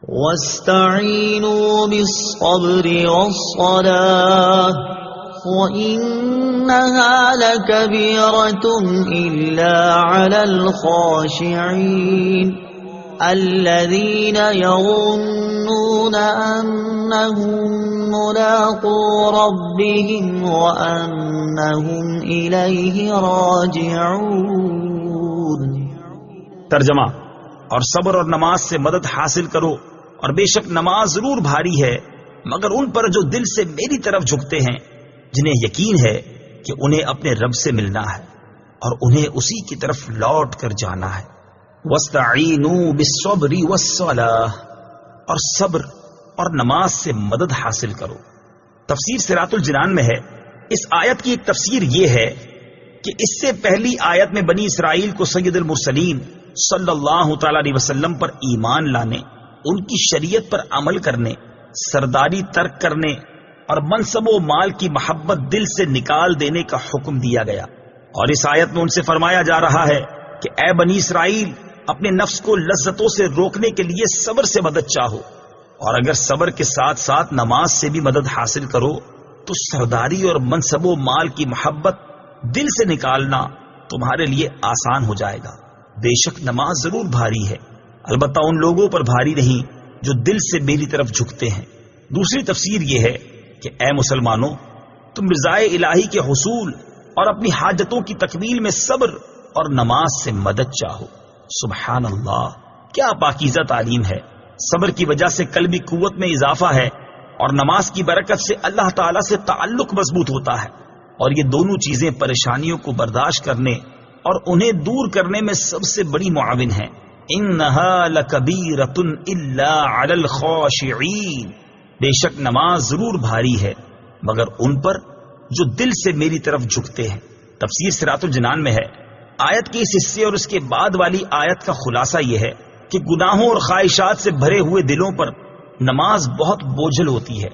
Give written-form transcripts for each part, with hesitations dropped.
واستعینوا بالصبر والصلاة وَإِنَّهَا لَكَبِيرَةٌ إِلَّا عَلَى الْخَاشِعِينَ الَّذِينَ يَظُنُّونَ أَنَّهُم مُّلَاقُو رَبِّهِمْ وَأَنَّهُمْ إِلَيْهِ رَاجِعُونَ۔ ترجمہ: اور صبر اور نماز سے مدد حاصل کرو، اور بے شک نماز ضرور بھاری ہے مگر ان پر جو دل سے میری طرف جھکتے ہیں، جنہیں یقین ہے کہ انہیں اپنے رب سے ملنا ہے اور انہیں اسی کی طرف لوٹ کر جانا ہے۔ وَاسْتَعِینُوا بِالصَّبْرِ وَالصَّلَاةِ، اور صبر اور نماز سے مدد حاصل کرو۔ تفسیر صراط الجنان میں ہے، اس آیت کی ایک تفسیر یہ ہے کہ اس سے پہلی آیت میں بنی اسرائیل کو سید المرسلین صلی اللہ تعالی علیہ وسلم پر ایمان لانے، ان کی شریعت پر عمل کرنے، سرداری ترک کرنے اور منصب و مال کی محبت دل سے نکال دینے کا حکم دیا گیا، اور اس آیت میں ان سے فرمایا جا رہا ہے کہ اے بنی اسرائیل، اپنے نفس کو لذتوں سے روکنے کے لیے صبر سے مدد چاہو، اور اگر صبر کے ساتھ ساتھ نماز سے بھی مدد حاصل کرو تو سرداری اور منصب و مال کی محبت دل سے نکالنا تمہارے لیے آسان ہو جائے گا۔ بے شک نماز ضرور بھاری ہے، البتہ ان لوگوں پر بھاری نہیں جو دل سے میری طرف جھکتے ہیں۔ دوسری تفسیر یہ ہے کہ اے مسلمانوں، تم رضائے الہی کے حصول اور اپنی حاجتوں کی تکمیل میں صبر اور نماز سے مدد چاہو۔ سبحان اللہ، کیا پاکیزہ تعلیم ہے! صبر کی وجہ سے قلبی قوت میں اضافہ ہے، اور نماز کی برکت سے اللہ تعالی سے تعلق مضبوط ہوتا ہے، اور یہ دونوں چیزیں پریشانیوں کو برداشت کرنے اور انہیں دور کرنے میں سب سے بڑی معاون ہیں۔ انہا لکبیرۃ الا علی الخاشعین، بے شک نماز ضرور بھاری ہے مگر ان پر جو دل سے میری طرف جھکتے ہیں۔ تفسیر صراط الجنان میں ہے، آیت کے اس حصے اور اس کے بعد والی آیت کا خلاصہ یہ ہے کہ گناہوں اور خواہشات سے بھرے ہوئے دلوں پر نماز بہت بوجھل ہوتی ہے،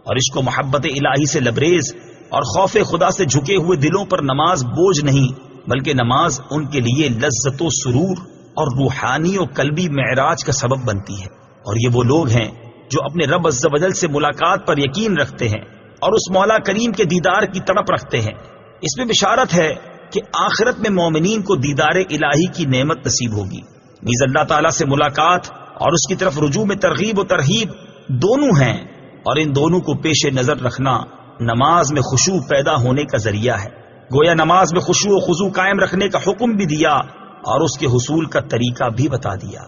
اور عشق و محبت الہی سے لبریز اور خوف خدا سے جھکے ہوئے دلوں پر نماز بوجھ نہیں بلکہ نماز ان کے لیے لذت و سرور اور روحانی و قلبی معراج کا سبب بنتی ہے۔ اور یہ وہ لوگ ہیں جو اپنے رب عز و جل سے ملاقات پر یقین رکھتے ہیں اور اس مولا کریم کے دیدار کی تڑپ رکھتے ہیں۔ اس میں بشارت ہے کہ آخرت میں مومنین کو دیدار الہی کی نعمت نصیب ہوگی، نیز اللہ تعالیٰ سے ملاقات اور اس کی طرف رجوع میں ترغیب و ترہیب دونوں ہیں، اور ان دونوں کو پیش نظر رکھنا نماز میں خشوع پیدا ہونے کا ذریعہ ہے۔ گویا نماز میں خشوع و خضوع قائم رکھنے کا حکم بھی دیا اور اس کے حصول کا طریقہ بھی بتا دیا۔